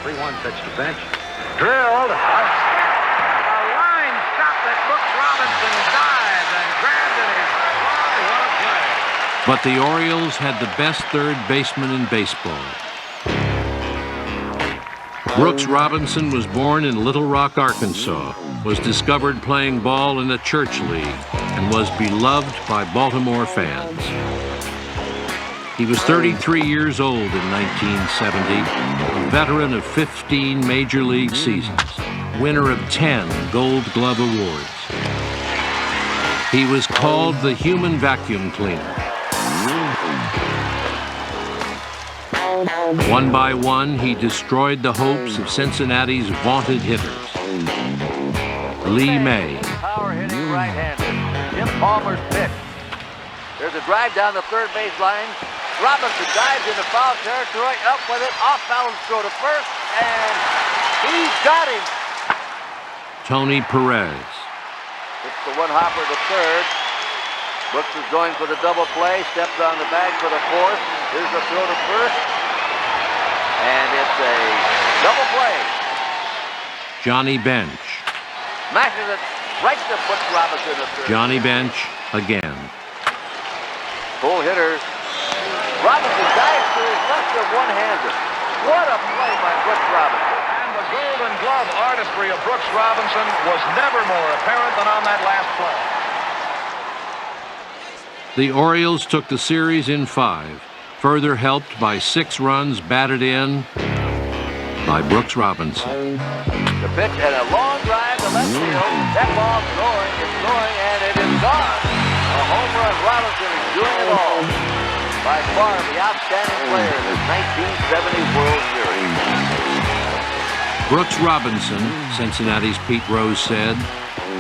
3-1 pitch to bench. Drilled. A line shot that Brooks Robinson dived and grabbed in his glove. What a play. But the Orioles had the best third baseman in baseball. Brooks Robinson was born in Little Rock, Arkansas, was discovered playing ball in a church league, and was beloved by Baltimore fans. He was 33 years old in 1970, a veteran of 15 major league seasons, winner of 10 Gold Glove awards. He was called the human vacuum cleaner. One by one, he destroyed the hopes of Cincinnati's vaunted hitters. Lee May. Power hitting right-hander. Jim Palmer's pitch. There's a drive down the third base line. Robinson dives into foul territory, up with it, off balance throw to first, and he's got him. Tony Perez. It's the one hopper to third. Brooks is going for the double play, steps on the bag for the fourth. Here's the throw to first, and it's a double play. Johnny Bench. Smashes it right to Brooks Robinson at third. Johnny Bench again. Full hitter. Robinson dives to his left of one-hander. What a play by Brooks Robinson. And the Golden Glove artistry of Brooks Robinson was never more apparent than on that last play. The Orioles took the series in 5, further helped by 6 runs batted in by Brooks Robinson. The pitch and a long drive to left field. That ball's going, it's going, and it is gone. A home run. Robinson is doing it all. By far the outstanding player in this 1970 World Series. Brooks Robinson, Cincinnati's Pete Rose said,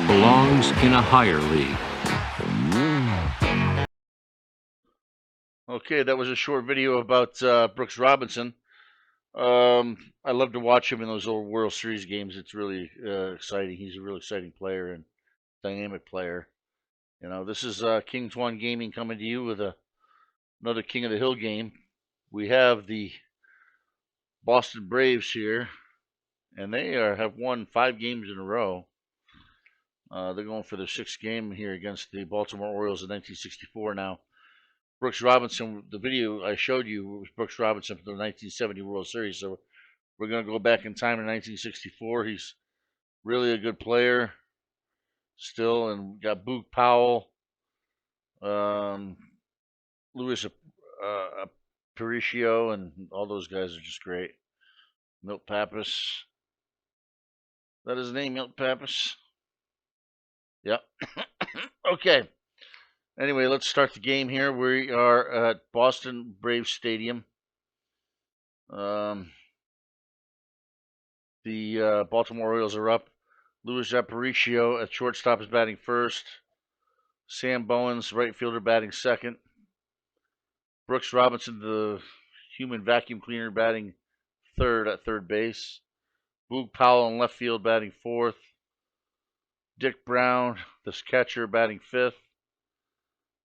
belongs in a higher league. Okay, that was a short video about Brooks Robinson. I love to watch him in those old World Series games. It's really exciting. He's a really exciting player and dynamic player. You know, this is King Twan Gaming coming to you with another King of the Hill game. We have the Boston Braves here, and they have won 5 games in a row. They're going for their 6th game here against the Baltimore Orioles in 1964 now. Brooks Robinson, the video I showed you was Brooks Robinson from the 1970 World Series. So we're going to go back in time to 1964. He's really a good player still. And we got Boog Powell, Louis Aparicio, and all those guys are just great. Milt Pappas. Is that his name, Milt Pappas? Yep. Okay. Anyway, let's start the game here. We are at Boston Braves Stadium. The Baltimore Orioles are up. Louis Aparicio at shortstop is batting first. Sam Bowens, right fielder, batting second. Brooks Robinson, the human vacuum cleaner, batting third at third base. Boog Powell in left field, batting fourth. Dick Brown, the catcher, batting fifth.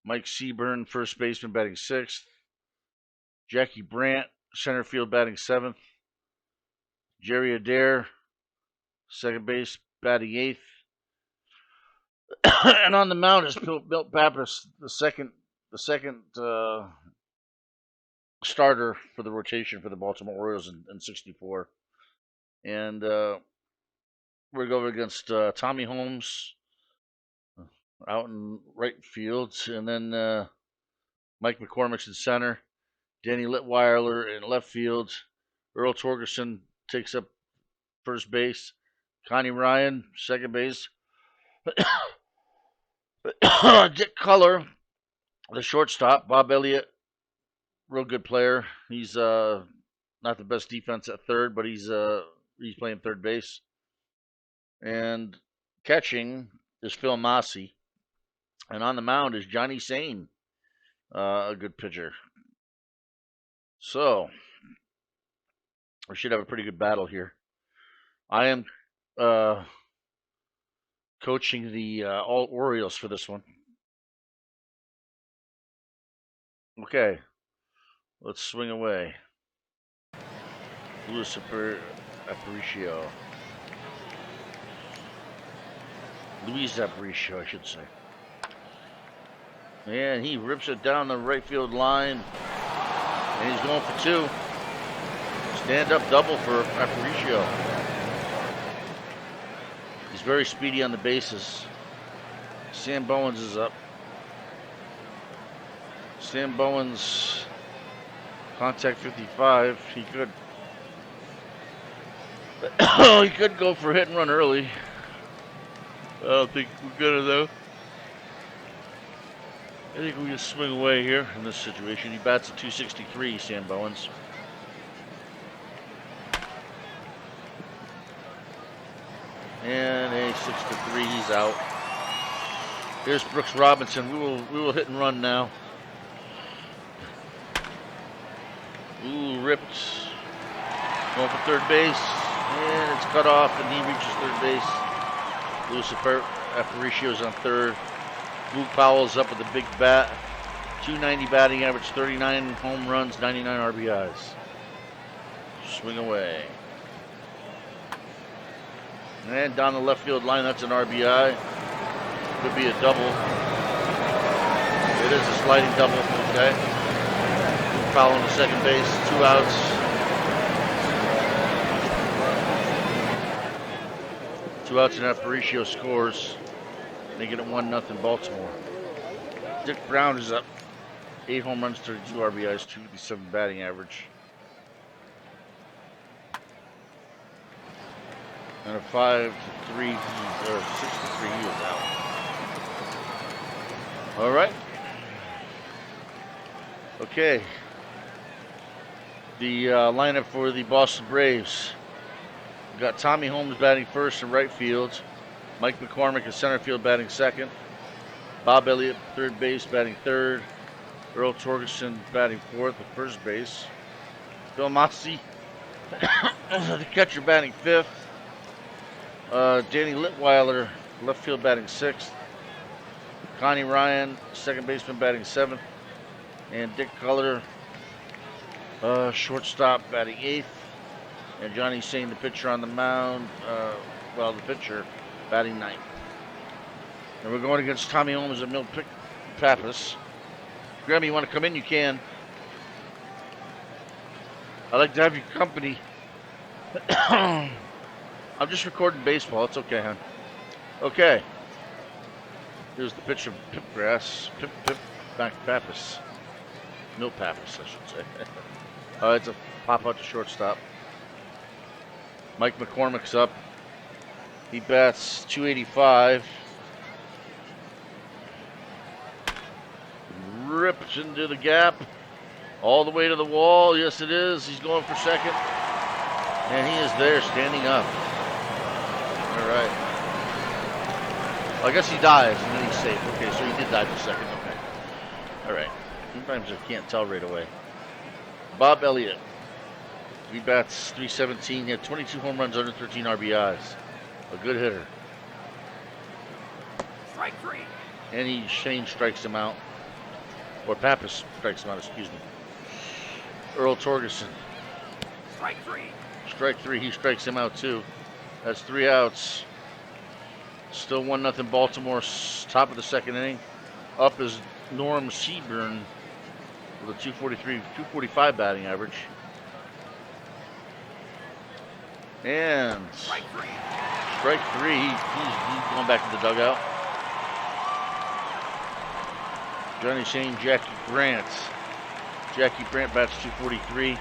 Mike Seaburn, first baseman, batting sixth. Jackie Brandt, center field, batting seventh. Jerry Adair, second base, batting eighth. And on the mound is Milt Pappas, the second starter for the rotation for the Baltimore Orioles in '64. And we're going against Tommy Holmes out in right field, and then Mike McCormick's in center, Danny Litweiler in left field, Earl Torgerson takes up first base, Connie Ryan second base, Dick Culler the shortstop, Bob Elliott, real good player. He's not the best defense at third, but he's playing third base, and catching is Phil Massey. And on the mound is Johnny Sane, a good pitcher. So, we should have a pretty good battle here. I am coaching the all Orioles for this one. Okay, let's swing away. Louis Aparicio. Luis Aparicio, I should say. And he rips it down the right field line. And he's going for 2. Stand-up double for Aparicio. He's very speedy on the bases. Sam Bowens is up. Sam Bowens, contact 55. He could he could go for a hit and run early. I don't think we're gonna though. I think we just swing away here in this situation. He bats at 263, Sam Bowens. And a 6-3, he's out. Here's Brooks Robinson. We will hit and run now. Ooh, ripped. Going for third base. And it's cut off, and he reaches third base. Luis Aparicio's on third. Luke Powell's up with a big bat. 290 batting average, 39 home runs, 99 RBIs. Swing away. And down the left field line, that's an RBI. Could be a double. It is a sliding double, okay. Luke Powell on the second base, 2 outs. Two outs and Aparicio scores, making it 1-0 Baltimore. Dick Brown is up. 8 home runs, 32 RBIs, 257 batting average. And a 5-3, or 6-3, he is out. All right. Okay. The lineup for the Boston Braves. We've got Tommy Holmes batting first in right field. Mike McCormick in center field batting second. Bob Elliott, third base, batting third. Earl Torgerson batting fourth at first base. Phil Massey, the catcher, batting fifth. Danny Litweiler, left field, batting sixth. Connie Ryan, second baseman, batting seventh. And Dick Culler, shortstop, batting eighth. And Johnny Sain, the pitcher on the mound, the pitcher, batting ninth. And we're going against Tommy Holmes and Milt Pappas. Graham, you want to come in? You can. I'd like to have your company. I'm just recording baseball. It's okay, hon. Okay. Here's the pitch of Pipgrass. Pip, back to Pappas. Milt Pappas, I should say. It's a pop out to shortstop. Mike McCormick's up. He bats 285. Rips into the gap. All the way to the wall. Yes, it is. He's going for second. And he is there, standing up. All right. Well, I guess he dives, and then he's safe. Okay, so he did die for second. Okay. All right. Sometimes I can't tell right away. Bob Elliott. He bats 317. He had 22 home runs, under 13 RBIs. A good hitter. Strike 3. And Shane strikes him out. Or Pappas strikes him out, excuse me. Earl Torgerson. Strike 3. Strike 3, he strikes him out too. That's 3 outs. Still 1-0 Baltimore, top of the second inning. Up is Norm Seaburn with a 245 batting average. And Strike 3. Strike 3, he's going back to the dugout. Johnny Shane, Jackie Brandt. Jackie Brandt bats 243.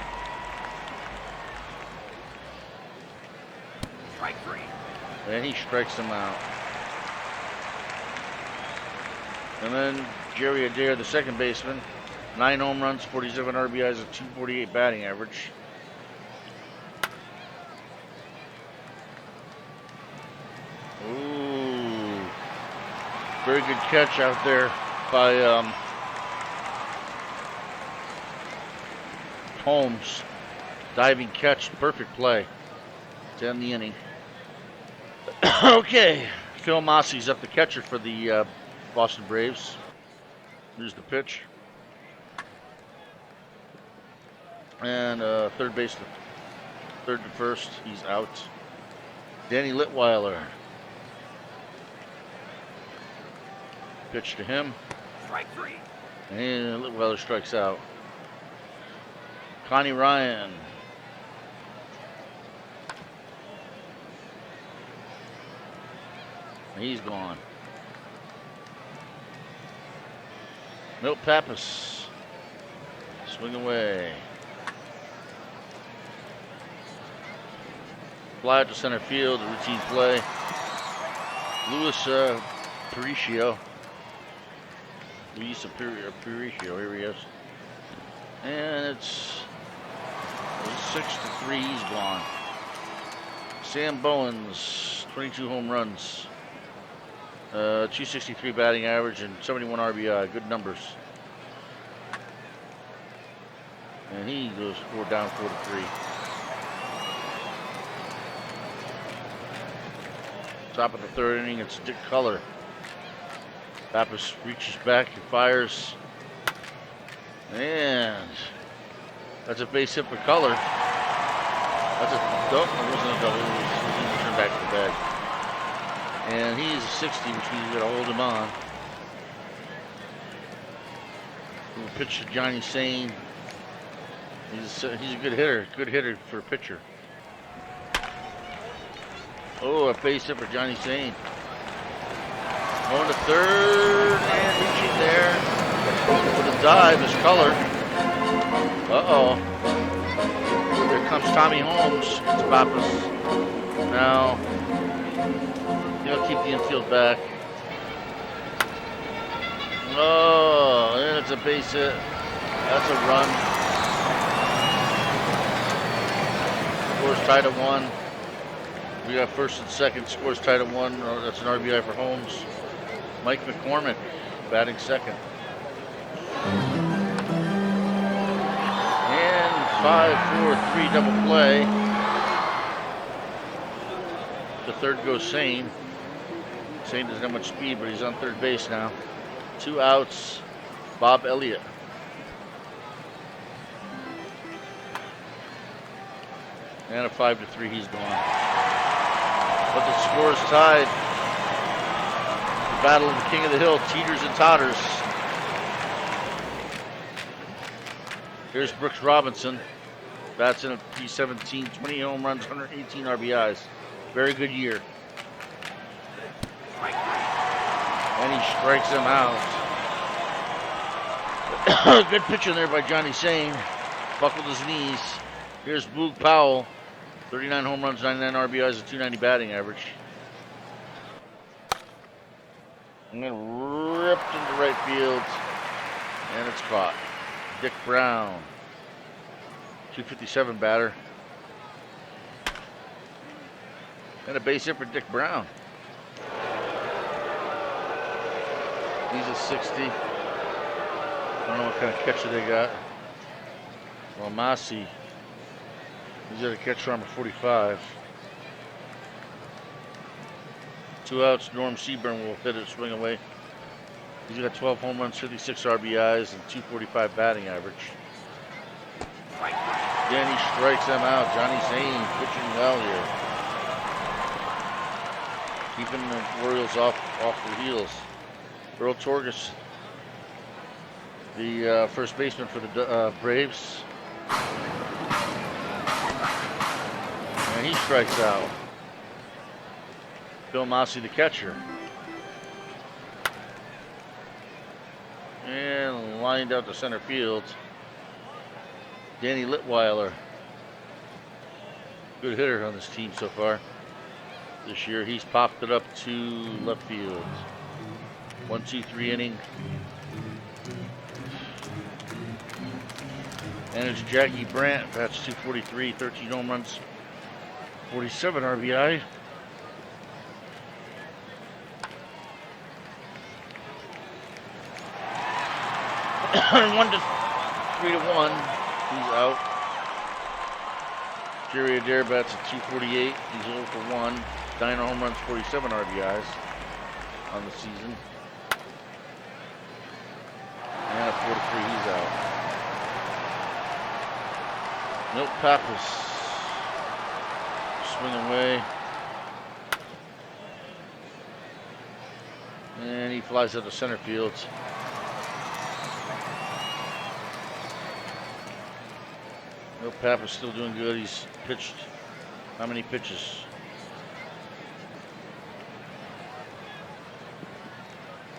Strike 3. And he strikes him out. And then Jerry Adair, the second baseman. 9 home runs, 47 RBIs, a 248 batting average. Ooh. Very good catch out there by Holmes. Diving catch, perfect play to end the inning. Okay, Phil Massey's up, the catcher for the Boston Braves. Here's the pitch. And third baseman. Third to first. He's out. Danny Litweiler. Pitch to him. Strike three. And Litweiler strikes out. Connie Ryan. He's gone. Milt Pappas. Swing away. Fly out to center field, a routine play. Luis Aparicio. Luis Aparicio, here he is. And it's 6-3, he's gone. Sam Bowens, 22 home runs. 263 batting average and 71 RBI, good numbers. And he goes down 4-3. Top of the third inning, it's Dick Culler. Pappas reaches back and fires. And that's a base hit for Culler. That's a double. It wasn't a double. It was turned back to the bag. And he's a 60, which means you gotta hold him on. We'll pitch to Johnny Sane. He's a good hitter for a pitcher. Oh, a base hit for Johnny Sane. Going to third and reaching there. With a dive is Culler. Uh-oh. Here comes Tommy Holmes. It's Pappas. Now, he'll keep the infield back. Oh, and it's a base hit. That's a run. Scores tied at 1. We got first and second. Scores tied at 1. That's an RBI for Holmes. Mike McCormick batting second. And 5-4-3 double play. The third goes Sane. Sane doesn't have much speed, but he's on third base now. 2 outs. Bob Elliott. And a 5-3, he's gone. But the score is tied. The battle of the King of the Hill teeters and totters. Here's Brooks Robinson. Bats in a P17, 20 home runs, 118 RBIs. Very good year. And he strikes him out. Good pitching there by Johnny Sane. Buckled his knees. Here's Boog Powell. 39 home runs, 99 RBIs, a 290 batting average. And then ripped into right field. And it's caught. Dick Brown. 257 batter. And a base hit for Dick Brown. He's a 60. I don't know what kind of catcher they got. Well, Massey. He's at a catcher number 45. 2 outs. Norm Seaburn will hit it, swing away. He's got 12 home runs, 56 RBIs, and 245 batting average. Then he strikes them out. Johnny Sane pitching well here. Keeping the Orioles off their heels. Earl Torges, the first baseman for the Braves. And he strikes out. Bill Massey, the catcher. And lined out to center field. Danny Litweiler. Good hitter on this team so far. This year he's popped it up to left field. 1-2-3 inning. And it's Jackie Brandt. That's 243, 13 home runs, 47 RBI. And 3-1. He's out. Jerry Adair bats at 248. He's 0 for 1. 9 home runs, 47 RBIs on the season. And at 4-3, he's out. Milt Pappas. swing away. And he flies out to center field. No, Papa's still doing good. He's pitched how many pitches?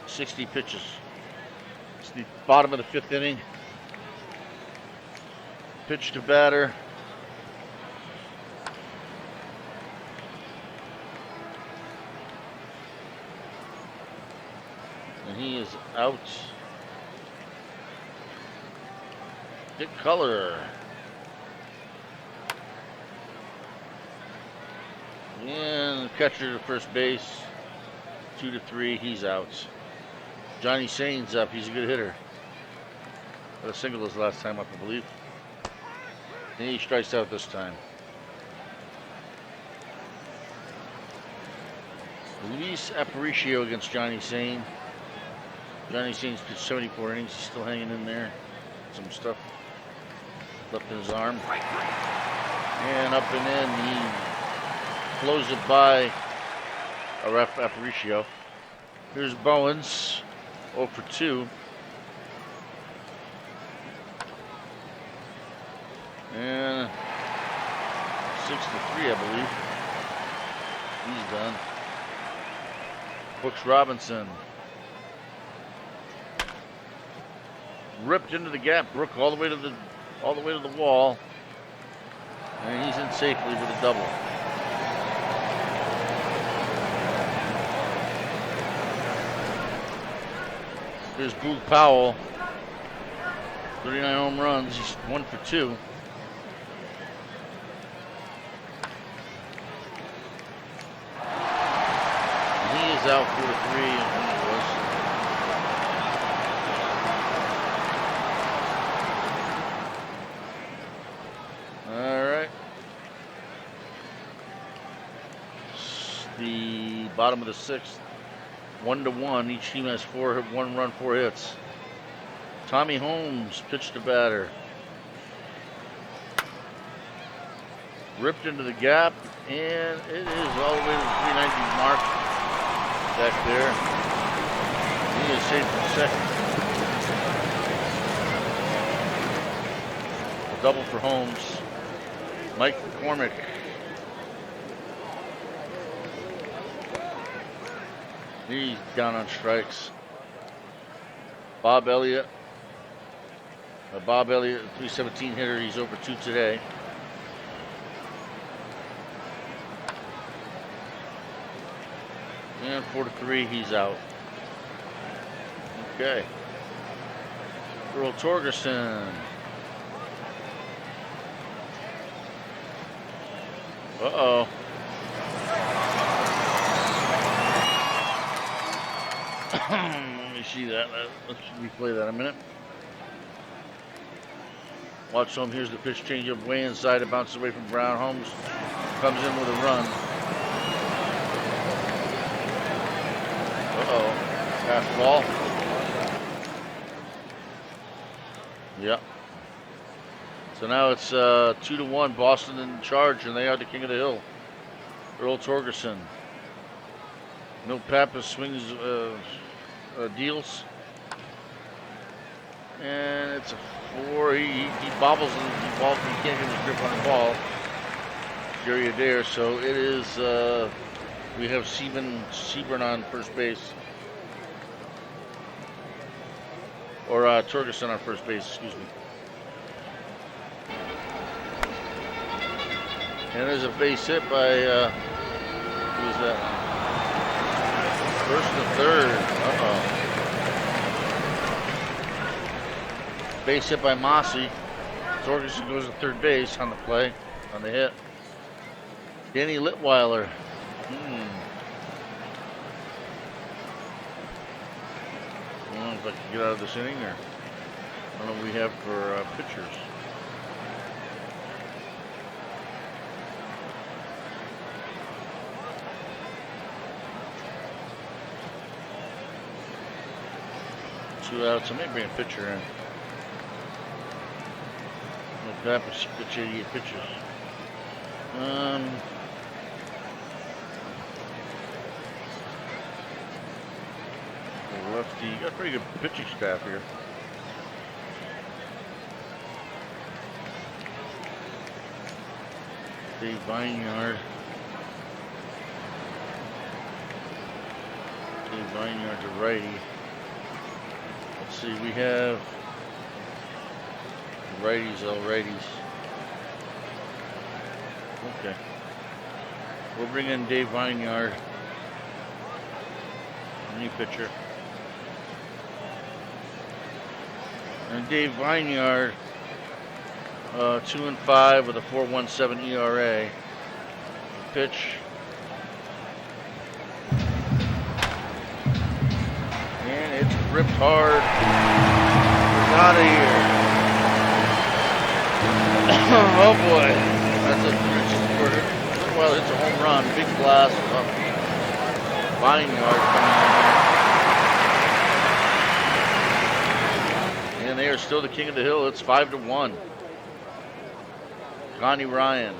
60 pitches. It's the bottom of the 5th inning. Pitch to batter. And he is out. Dick Color. And catcher to first base. 2-3. He's out. Johnny Sain's up. He's a good hitter. Got a single his last time up, I believe. And he strikes out this time. Luis Aparicio against Johnny Sain. Johnny Sain's pitched 74 innings. He's still hanging in there. Some stuff left in his arm. And up and in. He blows it by Aparicio. Here's Bowens. 0 for 2. And 6-3, I believe. He's done. Brooks Robinson. Ripped into the gap. Brook all the way to the wall. And he's in safely with a double. There's Boog Powell. 39 home runs. He's 1 for 2. And he is out 4-3. I think it was. All right. The bottom of the 6th. 1-1. Each team has 1 run, 4 hits. Tommy Holmes pitched to batter. Ripped into the gap, and it is all the way to the 390 mark back there. He is safe for second. A double for Holmes. Mike McCormick. He's down on strikes. Bob Elliott. 317 hitter. He's over 2 today. And 4-3, he's out. Okay. Earl Torgerson. Uh-oh. Let me see that. Let's replay that a minute. Watch home. Here's the pitch change up way inside. It bounces away from Brown. Holmes comes in with a run. Uh-oh. Fastball. Yep. So now it's 2-1. Boston in charge, and they are the king of the hill. Earl Torgerson. Milt Pappas swings, deals. And it's a 4. He bobbles and he can't get his grip on the ball. Jerry Adair. So it is, we have Seaburn on first base. Or Torgerson on first base, excuse me. And there's a base hit by, who is that? First and third. Uh-oh. Base hit by Mossy. Torgerson goes to third base on the play, on the hit. Danny Litweiler. I don't know if I can get out of this inning, or I don't know what we have for pitchers. Two outs, so maybe bring a pitcher in. No Pappas pitch 88 pitches. lefty. Got a pretty good pitching staff here. Dave Vineyard. Dave Vineyard's a righty. Let's see, we have righties, all righties. Okay. We'll bring in Dave Vineyard. New pitcher. And Dave Vineyard, 2-5 with a 4.17 ERA. Pitch. And it's ripped hard. It's out of here. Oh boy. That's a well, it's a home run. Big blast. Vineyard coming in. And they are still the king of the hill. It's 5-1. Connie Ryan.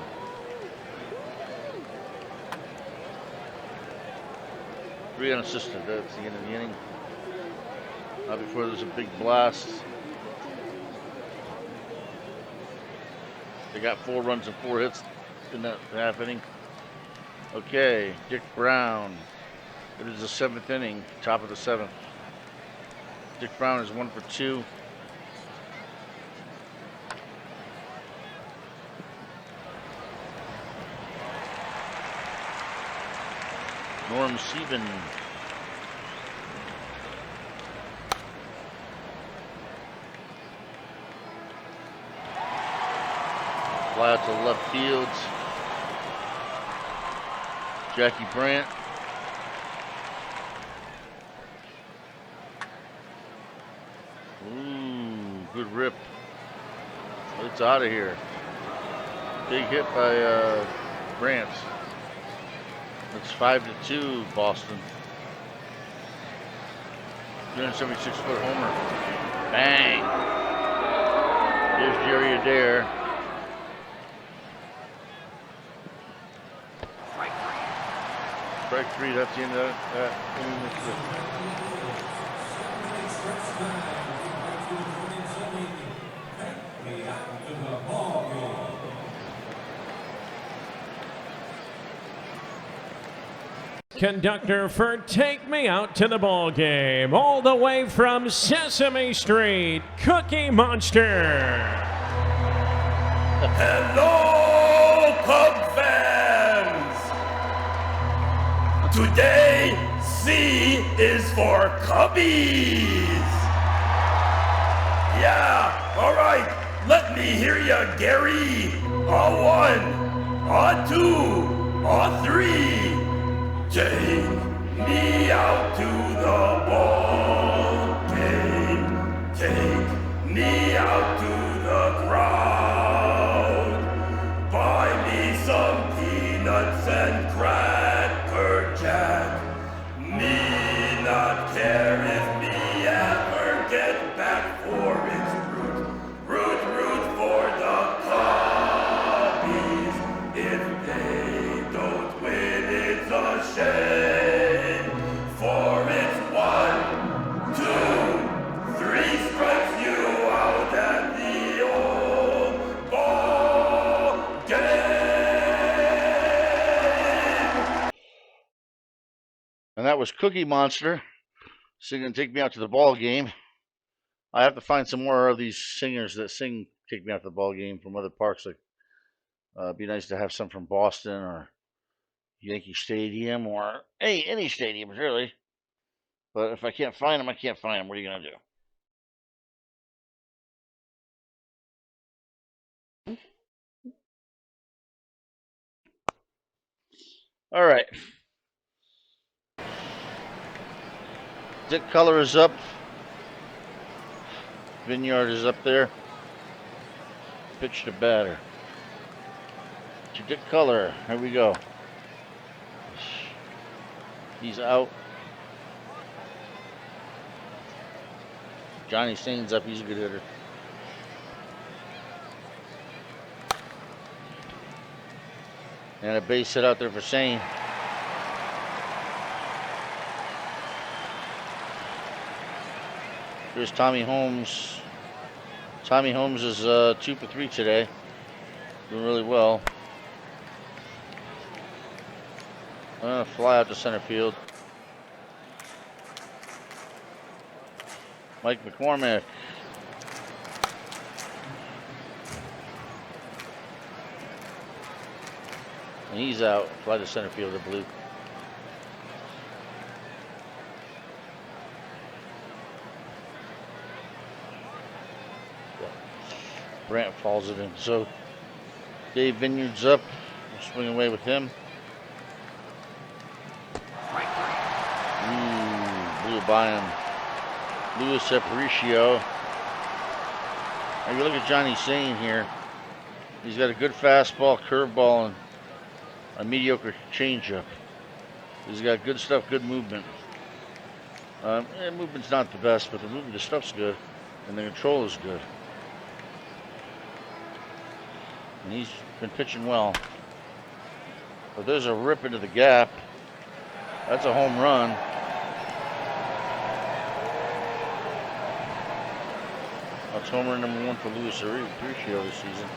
Three unassisted. That's the end of the inning. Not before there's a big blast. They got 4 runs and 4 hits in that half inning. Okay, Dick Brown. It is the 7th inning, top of the 7th. Dick Brown is 1 for 2. Norm Sieben. Fly out to left field. Jackie Brandt. Ooh, good rip. It's out of here. Big hit by Brandt. It's 5-2 Boston. 376-foot homer. Bang. Here's Jerry Adair. Strike 3, that's the end of that inning. Conductor for Take Me Out to the Ball Game, all the way from Sesame Street, Cookie Monster. Hello, Cub fans! Today, C is for Cubbies! Yeah, alright, let me hear ya, Gary! A 1, a 2, a 3. Take me out to the ball game. Take me out to the crowd. Buy me some peanuts and Cracker Jack. Me not care if me ever get back for its root for the Cubbies. If they don't win, it's a shame. For it's 1, 2, 3 strikes you out at the old ball game. And that was Cookie Monster singing Take Me Out to the Ball Game. I have to find some more of these singers that sing Take Me Out to the Ball Game from other parks. Like, it'd be nice to have some from Boston or Yankee Stadium or any stadiums, really. But if I can't find them, I can't find them. What are you going to do? All right. Dick Color is up. Vineyard is up there. Pitch to batter. To Dick Color. Here we go. He's out. Johnny Stain's up. He's a good hitter. And a base hit out there for Sane. Here's Tommy Holmes. Tommy Holmes is 2 for 3 today. Doing really well. Fly out to center field. Mike McCormick. And he's out. Fly to center field, I believe. Brant falls it in. So Dave Vineyard's up. We'll swing away with him. Blew by him. Luis Aparicio. Now you look at Johnny Sane here. He's got a good fastball, curveball, and a mediocre changeup. He's got good stuff, good movement. Movement's not the best, but the stuff's good, and the control is good. And he's been pitching well. But there's a rip into the gap. That's a home run. That's homer number 1 for Luis Aparicio this season.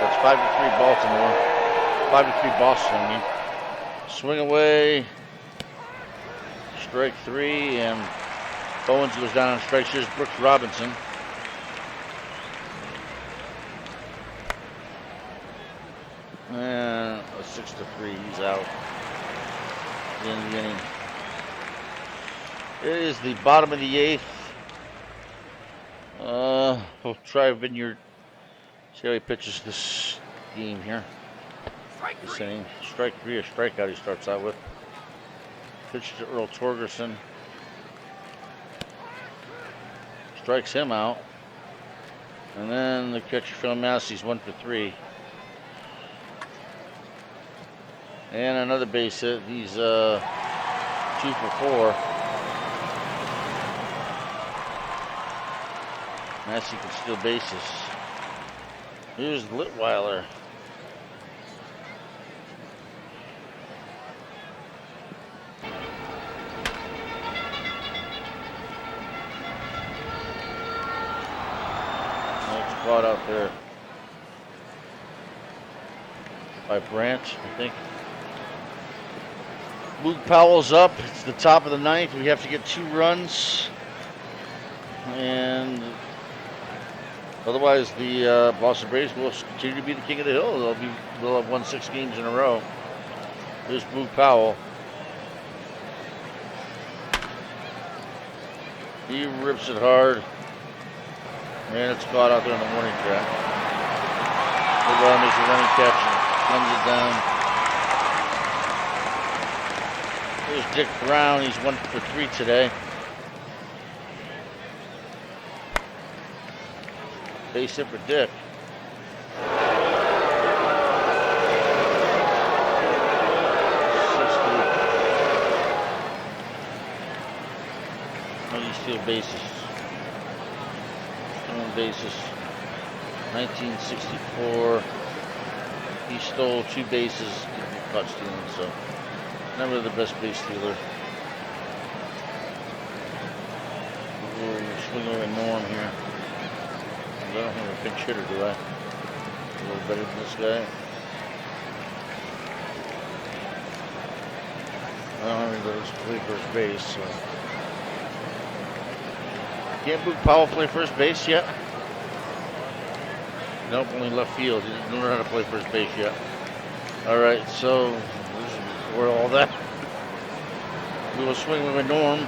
That's 5-3 Baltimore. 5-3 Boston, I mean. Swing away. Strike 3, and Bowens goes down on strikes. Here's Brooks Robinson. And a 6-3, he's out. The end of the inning. It is the bottom of the 8th. We'll try Vineyard. See how he pitches this game here. This inning. Strike 3, a strikeout he starts out with. Pitch to Earl Torgerson. Strikes him out. And then the catcher Phil Massey's 1 for 3. And another base hit. He's 2 for 4. Massey can steal bases. Here's Litweiler. Next spot out there by Branch, I think. Luke Powell's up. It's the top of the 9th. We have to get 2 runs. And otherwise, the Boston Braves will continue to be the king of the hill. They'll have won 6 games in a row. There's Boog Powell. He rips it hard. And it's caught out there on the warning track. Litweiler makes a running catch and runs it down. There's Dick Brown. He's 1 for 3 today. Base hit for Dick. He steal bases. Stolen bases. 1964. He stole 2 bases. Caught stealing, so never the best base stealer. We'll swing over Norm here. I don't have a pinch hitter, do I? A little better than this guy. I don't have anybody to play first base, so. Can't Boog Powell play first base yet? Nope, only left field. He didn't learn how to play first base yet. Alright, so this is where all that. We will swing with Norm.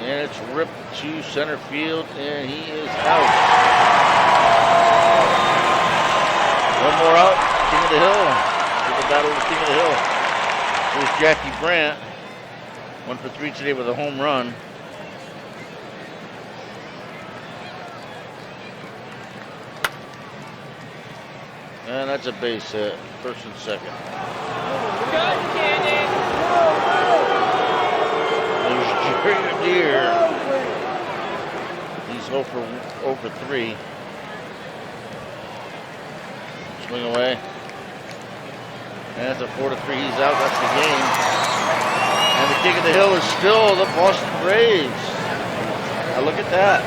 And it's ripped to center field, and he is out. One more out, King of the Hill. To the battle of the King of the Hill. Here's Jackie Brandt. 1 for 3 today with a home run. And that's a base hit, first and second. There's Jerry Deere. He's 0 for 3. Swing away. And that's a 4-3. He's out. That's the game. And the king of the hill is still the Boston Braves. Now look at that.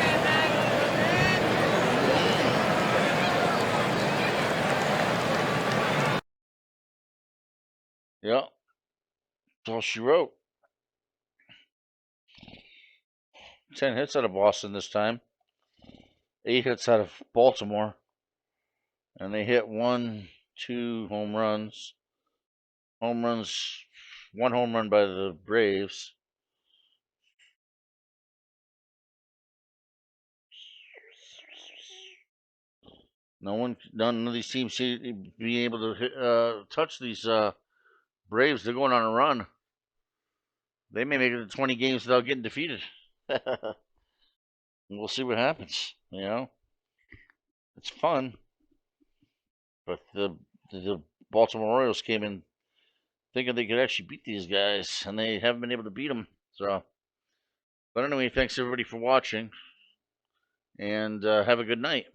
Yeah. That's all she wrote. 10 hits out of Boston this time. 8 hits out of Baltimore. And they hit 1, 2 home runs. One home run by the Braves. None of these teams seem to be able to touch these Braves. They're going on a run. They may make it to 20 games without getting defeated. We'll see what happens. You know, it's fun, but the Baltimore Orioles came in thinking they could actually beat these guys, and they haven't been able to beat them. So, but anyway, thanks everybody for watching, and have a good night.